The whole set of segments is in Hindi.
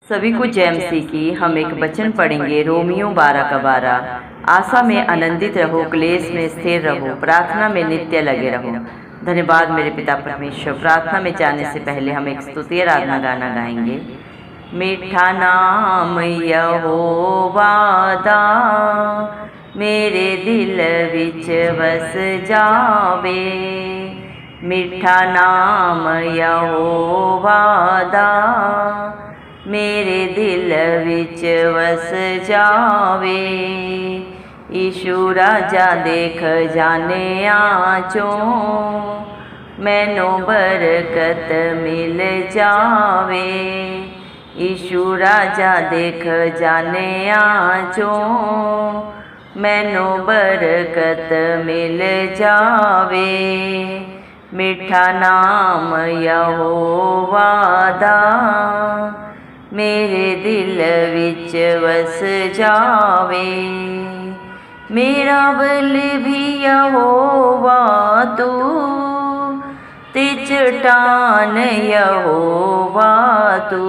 सभी को जैमसी की हम एक वचन पढ़ेंगे। रोमियो 12 का 12। आशा में आनंदित रहो, क्लेश में स्थिर रहो, प्रार्थना में नित्य लगे रहो। धन्यवाद मेरे पिता परमेश्वर। प्रार्थना में जाने से पहले हम एक स्तुति आराधना गाना गाएंगे। मीठा नाम यहोवा दा मेरे दिल विच बस जावे। मीठा नाम यहोवा दा मेरे दिल विच वस जावे। यीशु राजा देख जाने आचो, मैनू बरकत मिल जावे। यीशु राजा देख जाने आचो, मैनू बरकत मिल जावे। मीठा नाम यहोवा दा मेरे दिल विच वस जावे। मेरा बल भी यहोवा तू, ते चट्टान यहोवा तू।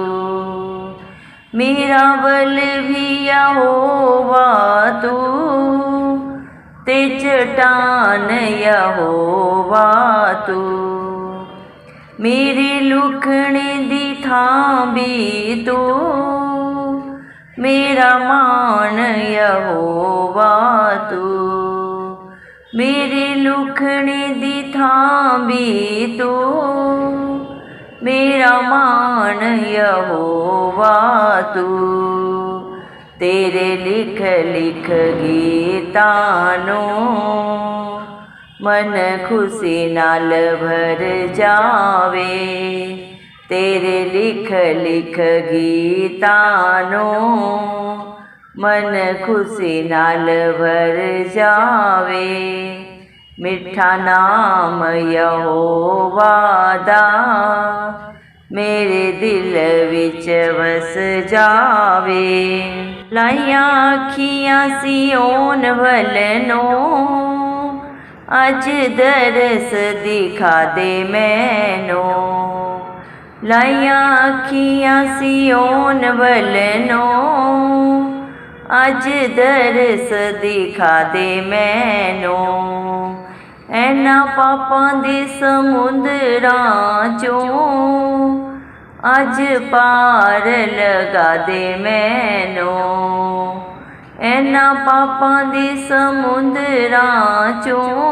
मेरा बल भी यहोवा तू, ते चट्टान यहोवा तू। मेरे लुकने दी थां भी तू, मेरा मान यहोवा तू। मेरे लुकने दी थां भी तू, मेरा मान यहोवा तू। तेरे लिख लिख गीतानों मन खुशी नाल भर जावे। तेरे लिख लिख गीतानों मन खुशी नाल भर जावे। मीठा नाम यहोवा दा मेरे दिल विच वस जावे। लाइयां अखियां सियोन वलनों, अज दरस दिखा दे मैनू। लाइयां अखियां सियोन वलनों, अज दरस दिखा दे मैनू। ऐना पापां दे समुंदरां चों अज पार लगा दे मैनू। ऐना पापां दे समुंदरां चों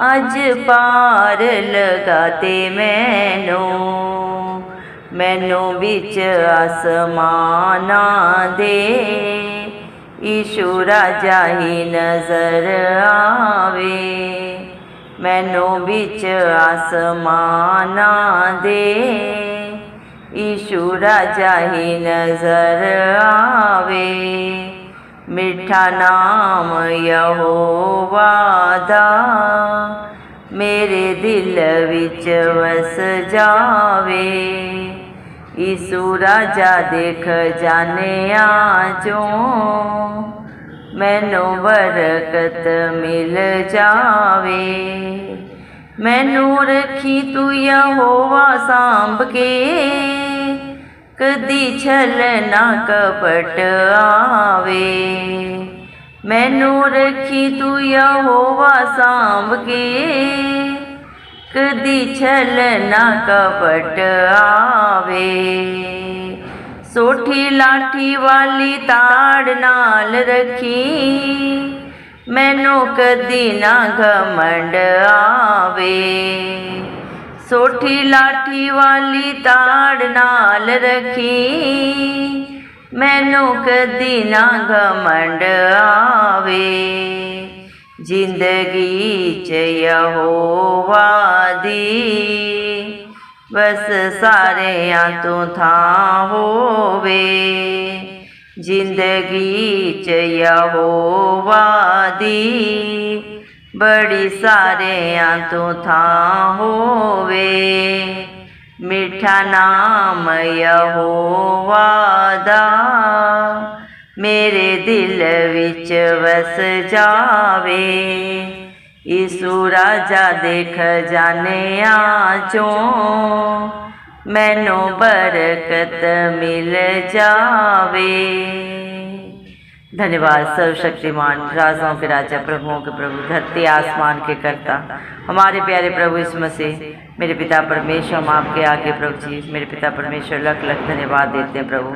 अज पार लगा दे मैनू। मैनू बिच आसमानां दे यीशु राजा ही नजर आवे। मैनू बिच आसमानां दे यीशु राजा ही नजर आवे। मीठा नाम यहोवा दा मेरे दिल विच वस जावे। यीशु राजा देख जाने आचो, मैनू बरकत मिल जावे। मैनू रखी तू यहोवा सांभ के, कदी छल ना कपट आवे। मैनू रखी तू यहोवा सांभ के, कदी छल ना कपट आवे। सोठी लाठी वाली ताड़ नाल रखी, मैनू कदी ना घमंड आवे। सोठी लाठी वाली ताड़ नाल रखी, मैनू कदी ना घमंड आवे। जिंदगी च यहोवा दी बस सारियां तो थां होवे। जिंदगी च यहोवा दी बड़ी सारियां तो थां होवे। मीठा नाम यहोवा दा मेरे दिल विच वस जावे। यीशु राजा देख जाने आचो, मैनू बरकत मिल जावे। धन्यवाद सर्वशक्तिमान, राजाओं के राजा, प्रभुओं के प्रभु, धरती आसमान के कर्ता, हमारे प्यारे प्रभु यीशु मसीह, मेरे पिता परमेश्वर, हम आपके आगे प्रभु जी, मेरे पिता परमेश्वर लख लख धन्यवाद देते हैं प्रभु,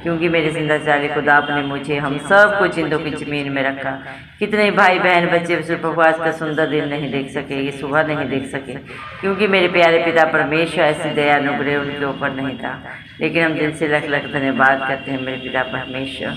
क्योंकि मेरे जिंदा जाली खुदा आपने मुझे हम सब कुछ इंदों की जमीन में रखा। कितने भाई बहन बच्चे प्रभु आज का सुंदर दिन नहीं देख सके, ये सुबह नहीं देख सके, क्योंकि मेरे प्यारे पिता परमेश्वर ऐसी दया अनुग्रह उनके ऊपर नहीं था। लेकिन हम दिल से लख लख धन्यवाद करते हैं मेरे पिता परमेश्वर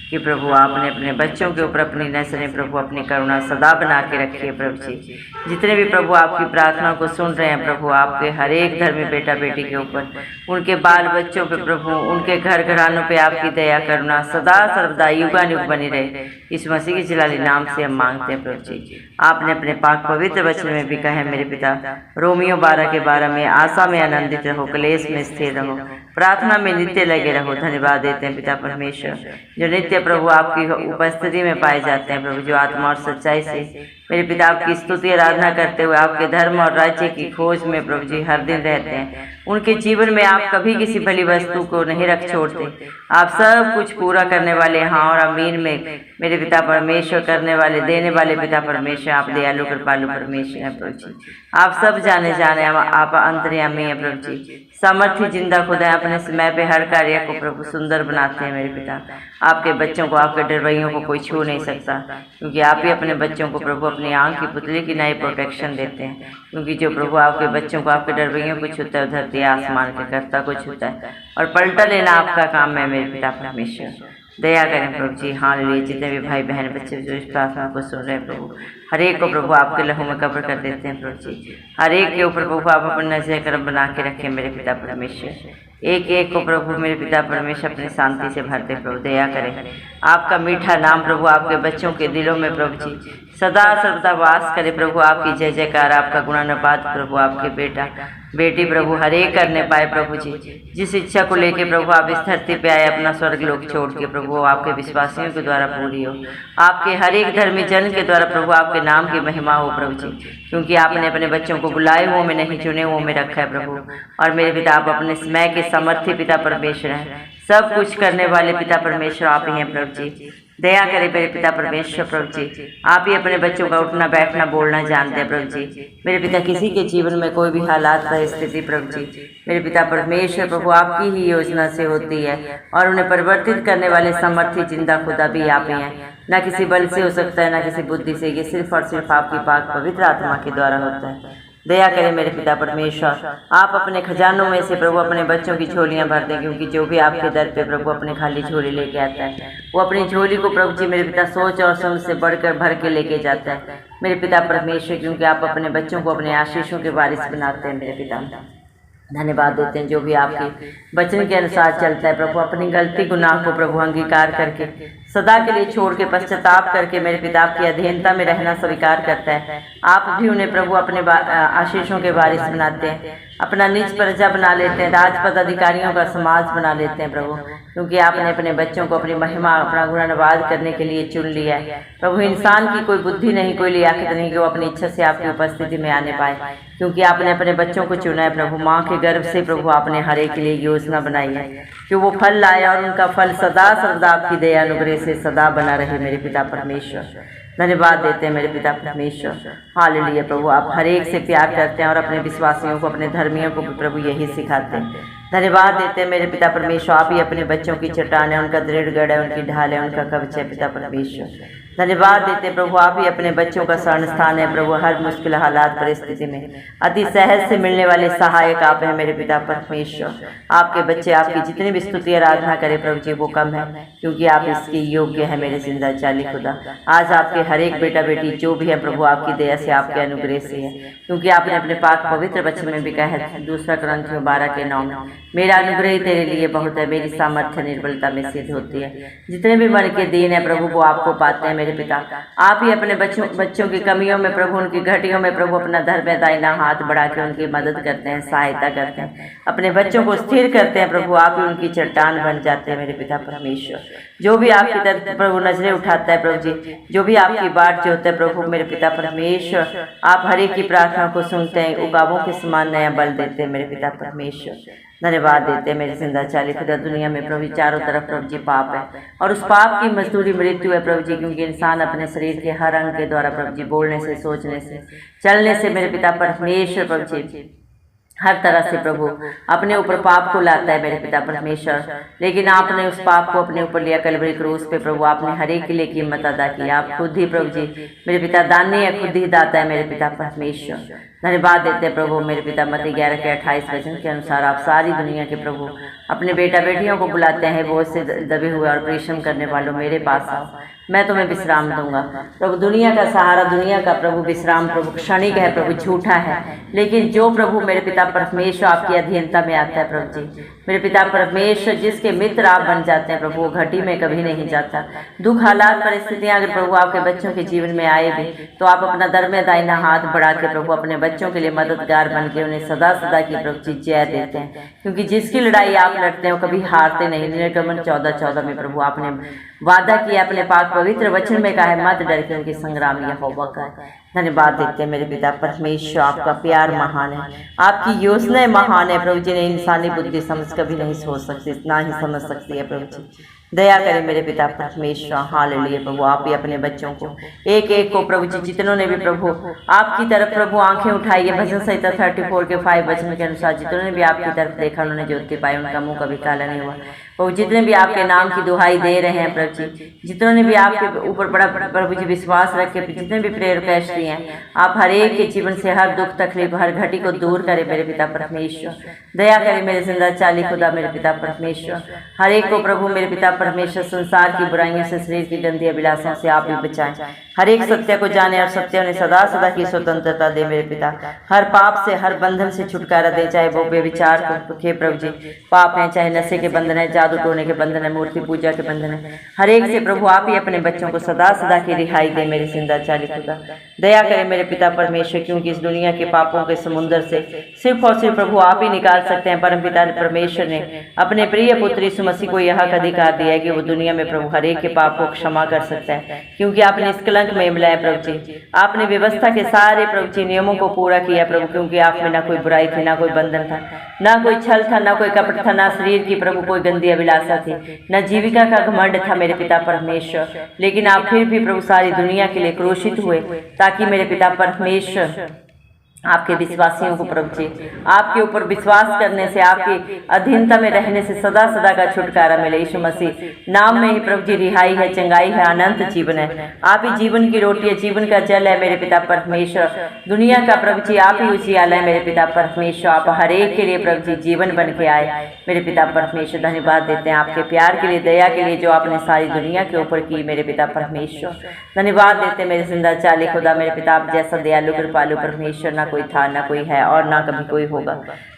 कि प्रभु आपने अपने बच्चों के ऊपर अपनी नजरें प्रभु अपनी करुणा सदा बना के रखी है प्रभु जी। जितने भी प्रभु आपकी प्रार्थना को सुन रहे हैं प्रभु, आपके हर एक धर्मी बेटा बेटी के ऊपर, उनके बाल बच्चों पे प्रभु, उनके घर घरानों पे आपकी दया करुणा सदा सर्वदा युगानुग बनी रहे, इस मसीह के जलाली नाम से हम मांगते हैं प्रभु जी। आपने अपने पाक पवित्र वचन में भी कहा है मेरे पिता, रोमियो 12:12 में, आशा में आनंदित रहो, क्लेश में स्थिर रहो, प्रार्थना में नित्य लगे रहो। धन्यवाद देते हैं पिता परमेश्वर, जो नित्य प्रभु आपकी उपस्थिति में पाए जाते हैं प्रभु, जो आत्मा और सच्चाई से मेरे पिता आपकी स्तुति आराधना करते हुए आपके धर्म और राज्य की खोज में प्रभु जी हर दिन रहते हैं। उनके जीवन में आप कभी किसी भली वस्तु को नहीं रख छोड़ते। आप सब कुछ पूरा करने वाले, हाँ और अमीन में मेरे पिता परमेश्वर करने वाले, देने वाले पिता परमेश्वर, आप दयालु कृपालु परमेश्वर हैं प्रभु जी। आप सब जाने आप अंतर्यामी हैं प्रभु जी, सामर्थ्य जिंदा खुदा है, अपने समय पे हर कार्य को प्रभु सुंदर बनाते हैं मेरे पिता। आपके बच्चों को, आपके डरवैयों को कोई छू नहीं सकता, क्योंकि आप ही अपने बच्चों को प्रभु अपनी आंख की पुतली की नई प्रोटेक्शन देते हैं। क्योंकि जो प्रभु आपके बच्चों को, आपके डरवैयों को छूता है, धरती आसमान के कर्ता को छूता है, और पलटा लेना आपका काम है मेरे पिता परमेश्वर। दया करें प्रभु जी। हालेलुया। जितने भी भाई बहन बच्चे जो इस प्रार्थना को सुन रहे हैं प्रभु, हर एक को प्रभु आपके लहू में कब्र कर देते हैं प्रभु जी। हर एक के ऊपर प्रभु आप अपना नजर करम बना के रखें मेरे पिता परमेश्वर। एक एक को प्रभु मेरे पिता परमेश्वर अपनी शांति से भरते प्रभु, दया करें। आपका मीठा नाम प्रभु आपके बच्चों के दिलों में प्रभु जी सदा सर्वदा वास करे प्रभु। आपकी जय जयकार, आपका गुणानुवाद प्रभु आपके बेटा बेटी प्रभु हर एक करने पाए प्रभु जी। जिस इच्छा को लेके प्रभु आप इस धरती पे आए, अपना स्वर्ग लोक छोड़ के प्रभु आपके विश्वासियों के द्वारा पूरी हो। आपके हर एक धर्मी जन के द्वारा प्रभु आपके नाम की महिमा हो प्रभु जी, क्योंकि आपने अपने बच्चों को बुलाए हुए में नहीं, चुने हुए में रखा है प्रभु। और मेरे पिता आप अपने समय के समर्थी पिता परमेश्वर हैं, सब कुछ करने वाले पिता परमेश्वर आप ही हैं प्रभु जी। दया करे मेरे पिता परमेश्वर प्रभु जी, आप ही अपने बच्चों का उठना बैठना बोलना जानते हैं प्रभु जी। मेरे पिता किसी के जीवन में कोई भी हालात परिस्थिति प्रभु जी मेरे पिता परमेश्वर प्रभु आपकी ही योजना से होती है, और उन्हें परिवर्तित करने वाले समर्थी जिंदा खुदा भी आप ही हैं। न किसी बल से हो सकता है, न किसी बुद्धि से, ये सिर्फ और सिर्फ आपकी पाक पवित्र आत्मा के द्वारा होता है। दया करें मेरे पिता परमेश्वर, आप अपने खजानों में से प्रभु अपने बच्चों की झोलियां भर दें, क्योंकि जो भी आपके दर पे प्रभु अपने खाली झोली लेके आता है, वो अपनी झोली को प्रभु जी मेरे पिता सोच और समझ से बढ़कर भर के लेके जाता है मेरे पिता परमेश्वर, क्योंकि आप अपने बच्चों को अपने आशीषों के वारिस बनाते हैं मेरे पिता। धन्यवाद देते हैं जो भी आपके वचन के अनुसार चलता है प्रभु, अपनी गलती गुनाह को प्रभु अंगीकार करके सदा के लिए छोड़ के पश्चाताप करके मेरे पिता की अधीनता में रहना स्वीकार करता है। आप भी उन्हें प्रभु अपने आशीषों के वारिस बनाते हैं, अपना निज प्रजा बना लेते हैं, राजपद अधिकारियों का समाज बना लेते हैं प्रभु, क्योंकि आपने अपने बच्चों को अपनी महिमा अपना गुणानुवाद करने के लिए चुन लिया है प्रभु। इंसान की कोई बुद्धि नहीं, कोई लियाकत नहीं कि वो अपनी इच्छा से आपकी उपस्थिति में आने पाए, क्योंकि आपने अपने बच्चों को चुना है प्रभु। माँ के गर्भ से प्रभु आपने हर एक के लिए योजना बनाई है कि वो फल लाए, और उनका फल सदा सर्वदा आपकी दया अनुग्रह से सदा बना रहे मेरे पिता परमेश्वर। धन्यवाद देते हैं मेरे पिता परमेश्वर। हालेलुया प्रभु, आप हर एक से प्यार करते हैं और अपने विश्वासियों को, अपने धर्मियों को भी प्रभु यही सिखाते हैं। धन्यवाद देते हैं मेरे पिता परमेश्वर, आप ही अपने बच्चों की चट्टान है, उनका दृढ़ गढ़ है, उनकी ढाल है, उनका कवच है पिता परमेश्वर। धन्यवाद देते हैं प्रभु, आप ही अपने बच्चों का शरण स्थान है प्रभु। हर मुश्किल हालात परिस्थिति में अति सहज से मिलने वाले सहायक आप हैं मेरे पिता परमेश्वर। आपके बच्चे आपकी जितनी भी स्तुति आराधना करें प्रभु जी वो कम है, क्योंकि आप इसके योग्य है मेरे जिंदा चाली खुदा। आज आपके हर एक बेटा बेटी जो भी है प्रभु आपकी दया से, आपके अनुग्रह से है, क्योंकि आपने अपने पाक पवित्र वचन में भी कहा है 2 Corinthians 12:9 में, मेरा अनुग्रह तेरे लिए बहुत है, मेरी सामर्थ्य निर्बलता में सिद्ध होती है। जितने भी मन के दीन है प्रभु वो आपको पाते हैं मेरे पिता। आप ही अपने बच्चों की कमियों में प्रभु, उनकी घटियों में प्रभु अपना धर्म दाहिना हाथ बढ़ा के उनकी मदद करते हैं, सहायता करते हैं, अपने बच्चों को स्थिर करते हैं प्रभु। आप ही उनकी चट्टान बन जाते हैं मेरे पिता परमेश्वर। जो भी आपकी तरफ प्रभु नजरें उठाता है प्रभु जी, जो भी आपकी बाट जोता है प्रभु मेरे पिता परमेश्वर, आप हर एक की प्रार्थना को सुनते हैं, उगाबों के समान नया बल देते हैं मेरे पिता परमेश्वर। धन्यवाद देते हैं मेरे जिंदा चाली खुदा। दुनिया में प्रभु जी चारों तरफ प्रभु जी पाप है और उस पाप की मजदूरी मृत्यु है प्रभु जी, क्योंकि इंसान अपने शरीर के हर अंग के द्वारा प्रभु जी बोलने से, सोचने से, चलने से मेरे पिता परमेश्वर प्रभु जी हर तरह से प्रभु अपने ऊपर पाप को लाता है मेरे पिता परमेश्वर। लेकिन आपने उस पाप को अपने ऊपर लिया कलवरी क्रूस पे प्रभु। आपने हर एक के लिए कीमत अदा की। आप खुद ही प्रभु जी मेरे पिता दानी है, खुद ही दाता है मेरे पिता परमेश्वर। धन्यवाद देते हैं प्रभु मेरे पिता। मत्ती 11 के 28 वचन के अनुसार आप सारी दुनिया के प्रभु अपने बेटा बेटियों को बुलाते हैं, बोझ से दबे हुए और परिश्रम करने वालों मेरे पास आओ, मैं तुम्हें विश्राम दूंगा। प्रभु दुनिया का सहारा, दुनिया का प्रभु विश्राम प्रभु क्षणिक है प्रभु, झूठा है। लेकिन जो प्रभु मेरे पिता परमेश्वर आपकी अधीनता में आता है प्रभु जी मेरे पिता परमेश्वर, जिसके मित्र आप बन जाते हैं प्रभु, वो घटी में कभी नहीं जाता। दुख हालात परिस्थितियां अगर प्रभु आपके बच्चों के जीवन में आए भी तो आप अपना दरमे दाहिना हाथ बढ़ा के प्रभु अपने बच्चों के लिए मददगार बन के उन्हें सदा सदा की प्रभु जी जय देते हैं, क्योंकि जिसकी लड़ाई आप लड़ते हैं वो कभी हारते नहीं। निर्गमन 14:14 में प्रभु आपने वादा किया, अपने पाक पवित्र वचन में कहा है, मत डर क्योंकि संग्राम यहोवा का है। धन्यवाद देते हैं मेरे पिता परमेश्वर। आपका प्यार महान है, आपकी योजनाएं महान है प्रभु जी। ने इंसानी बुद्धि समझ कभी नहीं सोच सकती, इतना ही समझ सकती है प्रभु जी। दया करें मेरे पिता परमेश्वर। हालेलुया प्रभु। आप ही अपने बच्चों को एक एक को प्रभु जी, जितनों ने भी प्रभु आपकी तरफ प्रभु आंखें उठाई है, भजन संहिता 34 के 5 वचन के अनुसार जितनों ने भी आपकी तरफ देखा उन्होंने ज्योति पाई, उनका मुंह कभी काला नहीं हुआ। प्रभु जितने भी आपके नाम की दुहाई दे रहे हैं प्रभु जी, जितनों ने भी आपके ऊपर बड़ा प्रभु जी विश्वास रख के जितने भी प्रेयर रिक्वेस्ट दिए हैं, आप हर एक के जीवन से हर दुख तकलीफ हर घटी को दूर करें मेरे पिता परमेश्वर। दया करें मेरे जिंदा चाली खुदा मेरे पिता परमेश्वर। हर एक को प्रभु मेरे पिता परमेश्वर संसार की बुराइयों से, शरीर की गंदी अभिलाषों से आप भी बचाएं। हर एक सत्य को जाने और सत्य उन्हें सदा सदा की स्वतंत्रता दे मेरे पिता। हर पाप से, हर बंधन से छुटकारा दे, चाहे वो बेविचार के प्रभु जी पाप है, चाहे नशे के बंधन है, जादू टोने के बंधन है, मूर्ति पूजा के बंधन है, हर एक से प्रभु आप ही अपने बच्चों को सदा सदा की रिहाई दे मेरे जिंदा चाली खुदा। दया करें मेरे पिता परमेश्वर, क्योंकि इस दुनिया के पापों के समुद्र से सिर्फ और सिर्फ प्रभु आप ही निकाल सकते हैं। परम पिता परमेश्वर ने अपने प्रिय पुत्र यीशु मसीह को यह अधिकार दिया है कि वो दुनिया में प्रभु हर एक के पाप को क्षमा कर सकता है, क्योंकि आपने इस कलंक में मिलाया प्रभु जी। आपने व्यवस्था के सारे प्रभु जी नियमों को पूरा किया प्रभु, क्योंकि आप में ना कोई बुराई थी, ना कोई बंधन था, ना कोई छल था, ना कोई कपट था, ना शरीर की प्रभु कोई गंदी अभिलाषा थी, न जीविका का घमंड था मेरे पिता परमेश्वर। लेकिन आप फिर भी प्रभु सारी दुनिया के लिए क्रूसित हुए, ताकि मेरे पिता परमेश्वर आपके विश्वासियों को प्रभु जी आपके ऊपर विश्वास करने से, आपकी अधीनता में रहने से सदा सदा का छुटकारा मिले। यीशु मसीह नाम में ही प्रभु जी रिहाई है, चंगाई है, अनंत जीवन है। आप ही जीवन की रोटी है, जीवन का जल है मेरे पिता परमेश्वर। दुनिया का प्रभु जी आप ही उजियाला है मेरे पिता परमेश्वर। आप हर एक के लिए प्रभु जी जीवन बन के आए मेरे पिता परमेश्वर। धन्यवाद देते हैं आपके प्यार के लिए, दया के लिए जो आपने सारी दुनिया के ऊपर की मेरे पिता परमेश्वर। धन्यवाद देते मेरे जिंदा चाली खुदा मेरे पिता, आप जैसा दयालु कृपालु परमेश्वर ना कोई था, ना कोई है और ना कभी कोई होगा।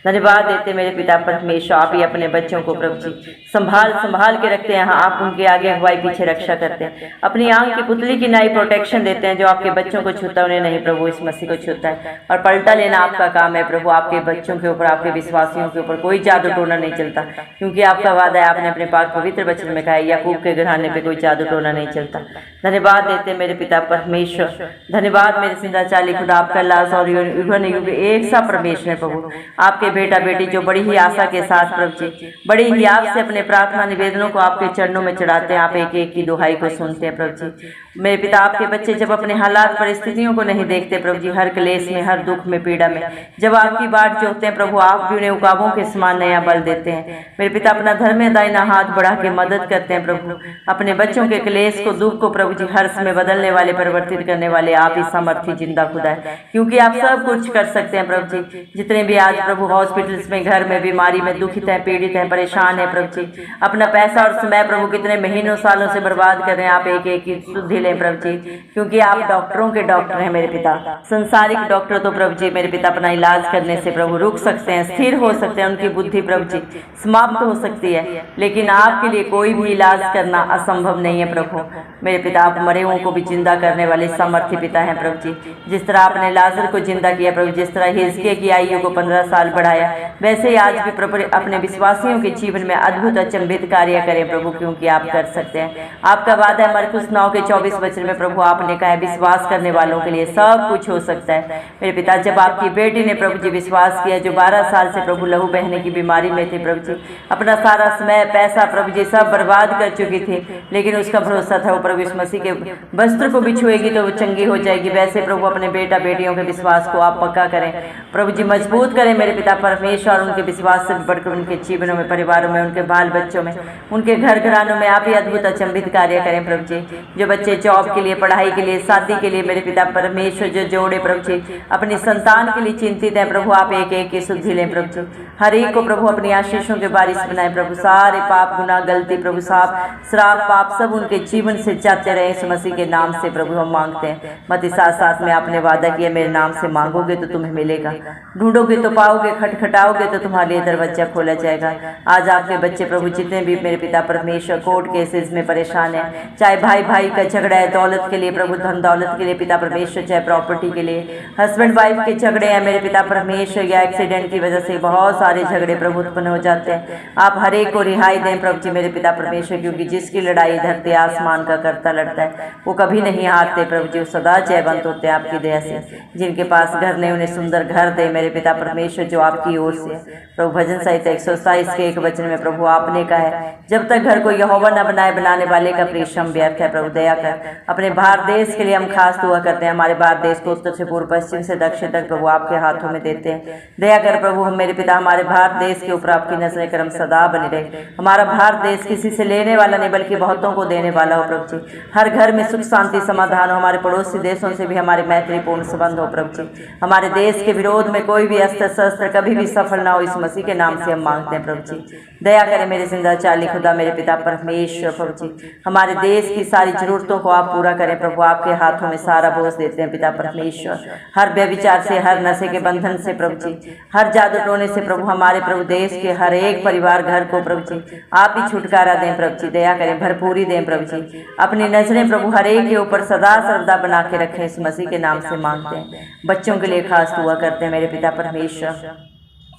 धन्यवाद देते मेरे पिता परमेश्वर। आप ही अपने बच्चों को प्रभु जी संभाल के रखते हैं। आप उनके आगे अगुवाई पीछे रक्षा करते हैं, अपनी आंख की पुतली की नई प्रोटेक्शन देते हैं। जो आपके बच्चों को छूता उन्हें नहीं प्रभु इस मसीह को छूता है, और पलटा लेना आपका काम है प्रभु। आपके बच्चों के ऊपर, आपके विश्वासियों के ऊपर कोई जादू टोना नहीं चलता, क्योंकि आपका वादा है। आपने अपने पाक पवित्र वचन में कहा है, याकूब के घराने पे कोई जादू टोना नहीं चलता। धन्यवाद देते मेरे पिता परमेश्वर। धन्यवाद मेरे जिंदा चाली खुदा, आपका लाश और युग एक सा परमेश्वर है प्रभु। आपके बेटा बेटी जो बड़ी ही आशा के साथ प्रभु जी बड़ी ही आपसे अपने प्रार्थना निवेदनों को आपके चरणों में चढ़ाते हैं, आप एक एक की दुहाई को सुनते हैं प्रभु जी। मेरे पिता आपके बच्चे जब अपने हालात परिस्थितियों को नहीं देखते प्रभु जी, हर क्लेश में, हर दुख में, पीड़ा में जब आपकी बाट जोहते हैं प्रभु, आप भी उन्हें उकाबों के समान नया बल देते हैं मेरे पिता। अपना धर्म में दाहिना हाथ बढ़ा के मदद करते हैं प्रभु। अपने बच्चों के क्लेश को, दुख को प्रभु जी हर्ष में बदलने वाले, परिवर्तित करने वाले आप ही सामर्थ्य जिंदा खुदा है, क्योंकि आप सब कुछ कर सकते हैं प्रभु जी। जितने भी आज प्रभु हॉस्पिटल्स में, घर में, बीमारी में दुखित है, पीड़ित है, परेशान है प्रभु जी, अपना पैसा और समय प्रभु कितने महीनों सालों से बर्बाद कर रहे हैं, आप एक एक की शुद्धि लें प्रभु जी, क्योंकि आप डॉक्टरों के डॉक्टर हैं मेरे पिता। संसारिक डॉक्टर तो प्रभु जी मेरे पिता अपना इलाज करने से प्रभु रुक सकते हैं, स्थिर हो सकते हैं, उनकी बुद्धि प्रभु जी समाप्त हो सकती है, लेकिन आपके लिए कोई भी इलाज करना असंभव नहीं है प्रभु मेरे पिता। आप मरे हुओं को भी जिंदा करने वाले सामर्थ्य पिता हैं प्रभु जी। जिस तरह आपने लाजर को जिंदा किया प्रभु, जिस तरह हिजकिय्याह की आयु को 15 साल बढ़ाया, वैसे ही आज भी प्रभु अपने विश्वासियों के जीवन में अद्भुत अचंभित कार्य करें प्रभु, क्योंकि आप कर सकते हैं। आपका वादा है मरकुस 9 के 24 24 वचन में प्रभु आपने कहा है विश्वास करने वालों के लिए सब कुछ हो सकता है। मेरे पिता, जब आपकी बेटी ने प्रभु जी विश्वास किया, जो 12 साल से प्रभु लहू बहने की बीमारी में थी प्रभु जी, अपना सारा समय पैसा प्रभु जी सब बर्बाद कर चुकी थी, लेकिन उसका भरोसा था वो प्रभु यीशु मसीह के वस्त्र को भी छुएगी तो वो चंगी हो जाएगी। वैसे प्रभु अपने बेटा बेटियों के विश्वास को आप पक्का करें प्रभु जी, मजबूत करें मेरे पिता परमेश्वर। उनके विश्वास से बढ़कर उनके जीवनों में, परिवारों में, उनके बाल बच्चों में, उनके घर घरानों में आप ही अद्भुत अचंभित कार्य करें प्रभु जी। जो बच्चे जॉब के लिए, पढ़ाई के लिए, शादी के लिए मेरे पिता परमेश्वर जो जोड़े प्रभु जी अपनी संतान के लिए चिंतित है प्रभु, आप एक एक की शुद्धि लें प्रभु जी। हर एक को प्रभु अपनी आशीषों के बारिश बनाए प्रभु। सारे पाप, गुनाह, गलती प्रभु, साफ श्राप, पाप सब उनके जीवन से जाते रहे यीशु मसीह के नाम से प्रभु हम मांगते हैं। मत्ती 7:7 में आपने वादा किया, मेरे नाम से मांगोगे तो तुम्हें मिलेगा, ढूंढोगे तो पाओगे, खटखटाओगे तो तुम्हारे लिए दरवाजा खोला जाएगा। आज आपके बच्चे प्रभु जितने भी मेरे पिता परमेश्वर कोर्ट केसेस में परेशान है, चाहे भाई भाई का झगड़ा है दौलत के लिए प्रभु, धन दौलत के लिए पिता परमेश्वर, चाहे प्रॉपर्टी के लिए, हस्बैंड वाइफ के झगड़े हैं मेरे पिता परमेश्वर, या एक्सीडेंट की वजह से बहुत सारे झगड़े प्रभु उत्पन्न हो जाते हैं। आप हर एक को रिहाई दें प्रभु जी मेरे पिता परमेश्वर, क्योंकि जिसकी लड़ाई धरती आसमान का करता लड़ता है वो कभी नहीं हारते प्रभु जी, वो सदा जयवंत होते हैं आपकी दया से। जिनके पास घर नहीं उन्हें सुंदर घर दे मेरे पिता परमेश्वर जो आपकी ओर से प्रभु। भजन संहिता 127 के 1 वचन में प्रभु आपने कहा है, जब तक घर को यहोवा न बनाए बनाने वाले का परिश्रम व्यर्थ है प्रभु। दया कर अपने भारत देश के लिए हम खास दुआ करते हैं। हमारे भारत देश को उत्तर से पूर्व, पश्चिम से दक्षिण तक प्रभु आपके हाथों में देते हैं। दया कर प्रभु हम मेरे पिता हमारे भारत देश के ऊपर आपकी नजर करम सदा बनी रहे। हमारा भारत देश किसी से लेने वाला नहीं बल्कि बहुतों को देने वाला हो प्रभु जी। हर घर में सुख शांति समाधान हो। हमारे पड़ोसी देशों से भी हमारे मैत्रीपूर्ण संबंध हो प्रभु जी। हमारे देश के विरोध में कोई भी अस्त्र शस्त्र कभी भी सफल ना हो, इस मसीह के नाम से हम मांगते हैं प्रभु जी। दया करें मेरे जिंदा चाली खुदा मेरे पिता परमेश्वर प्रभु जी। हमारे देश की सारी जरूरतों को आप पूरा करें प्रभु। आपके हाथों में सारा बोझ देते हैं पिता परमेश्वर। हर व्यभिचार से, हर नशे के बंधन से प्रभु जी, हर जादू टोने से प्रभु, हमारे प्रभु देश के हर एक परिवार घर को प्रभु जी आप ही छुटकारा दें प्रभु जी। दया करें, भरपूरी दें प्रभु जी। अपनी नजरें प्रभु हर एक के ऊपर सदा सर्वदा बना के रखें, इस मसीह के नाम से मांगते हैं। बच्चों के लिए खास दुआ करते हैं मेरे पिता परमेश्वर।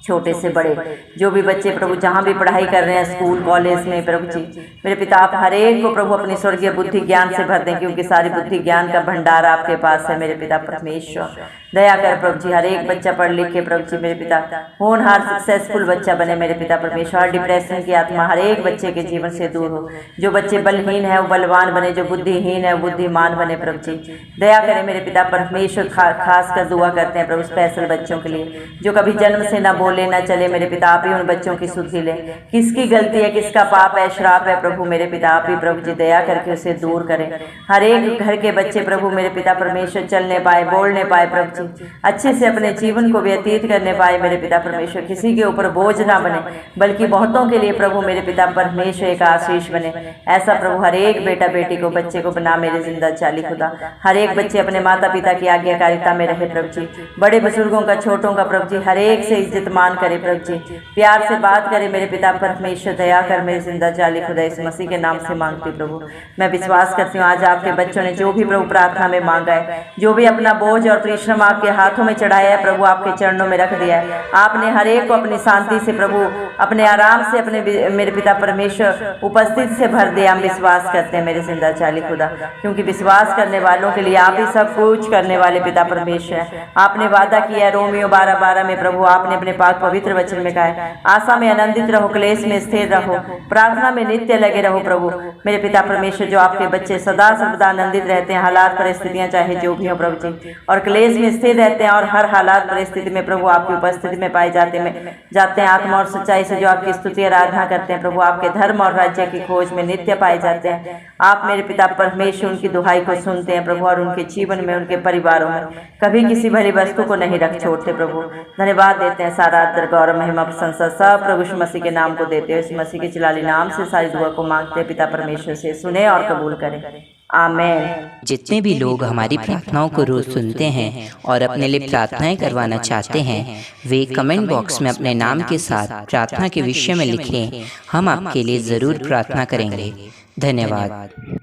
छोटे से बड़े जो भी बच्चे प्रभु जहाँ भी पढ़ाई कर रहे हैं, स्कूल कॉलेज में प्रभु जी मेरे पिता आप हर एक को प्रभु अपनी स्वर्गीय बुद्धि ज्ञान से भर दें, क्योंकि सारी बुद्धि ज्ञान का भंडार आपके पास है मेरे पिता परमेश्वर। दया कर प्रभु जी, हर एक बच्चा पढ़ लिख के प्रभु जी मेरे पिता होनहार सक्सेसफुल बच्चा बने मेरे पिता परमेश्वर। डिप्रेशन की आत्मा हर एक बच्चे के जीवन से दूर हो। जो बच्चे बलहीन है वो बलवान बने, जो बुद्धिहीन है वो बुद्धिमान बने प्रभु जी। दया करें मेरे पिता परमेश्वर। खास कर दुआ करते हैं प्रभु स्पेशल बच्चों के लिए जो कभी जन्म से ना बोले ना चले मेरे पिता। आप ही उन बच्चों की सुधि ले। किसकी गलती है, किसका पाप है, श्राप है प्रभु मेरे पिता, आप ही प्रभु जी दया करके उसे दूर करें। हर एक घर के बच्चे प्रभु मेरे पिता परमेश्वर चलने पाए, बोलने पाए प्रभु जी, अच्छे से अपने जीवन को व्यतीत करने पाए मेरे पिता परमेश्वर। किसी के ऊपर बोझ ना बने बल्कि बहुतों के लिए प्रभु मेरे पिता परमेश्वर एक आशीष बने। ऐसा प्रभु हर एक बेटा बेटी को, बच्चे को बना मेरे जिंदा चाली खुदा। हर एक बच्चे अपने माता पिता की आज्ञाकारिता में रहे प्रभु जी। बड़े बुजुर्गों का, छोटों का प्रभु जी हर एक से इज्जत मान करे प्रभु जी। प्यार से बात करे मेरे पिता परमेश्वर। दया कर मेरे जिंदा चाली खुदा, इस मसीह के नाम से मांगती प्रभु। मैं विश्वास करती हूँ आज आपके बच्चों ने जो भी प्रभु प्रार्थना में मांगा है, जो भी अपना बोझ और परिश्रम आपके हाथों में चढ़ाया है प्रभु, आपके चरणों में रख दिया है। आपने हर एक को अपनी शांति से प्रभु, अपने आराम से, अपने मेरे पिता परमेश्वर उपस्थिति से भर दिया। हम विश्वास करते हैं मेरे जिंदा चाली खुदा, क्योंकि विश्वास करने वालों के लिए आप ही सब कुछ करने वाले पिता परमेश्वर है। आपने वादा किया रोमियो 12:12 में प्रभु, आपने अपने पाक पवित्र वचन में कहा है, आशा में आनंदित रहो, क्लेश में स्थिर रहो, प्रार्थना में नित्य लगे रहो प्रभु मेरे पिता परमेश्वर। जो आपके बच्चे सदा सर्वदा आनंदित रहते हैं, हालात परिस्थितियां चाहे जो भी हो प्रभु जी, और क्लेश में स्थिर रहते हैं और हर हालात परिस्थिति में प्रभु आपकी उपस्थिति में पाए जाते हैं। आत्मा और सच्चाई से जो आपकी स्तुति आराधना करते हैं प्रभु, आपके धर्म और राज्य की खोज में नित्य पाए जाते हैं। आप मेरे पिता परमेश्वर उनकी दुहाई को सुनते हैं प्रभु, और उनके जीवन में, उनके परिवारों में कभी किसी भली वस्तु को नहीं रख छोड़ते प्रभु। धन्यवाद देते हैं, सारा आदर गौरव महिमा प्रशंसा सब प्रभु यीशु मसीह के नाम को देते हैं। इस मसीह के चिलाली नाम से सारी दुआ को मांगते हैं पिता परमेश्वर से, सुने और कबूल करें, आमीन। जितने भी लोग हमारी प्रार्थनाओं को रोज सुनते हैं और अपने लिए प्रार्थनाएं करवाना चाहते हैं, वे कमेंट बॉक्स में अपने नाम के साथ प्रार्थना के विषय में लिखें। हम आपके लिए ज़रूर प्रार्थना करेंगे। धन्यवाद।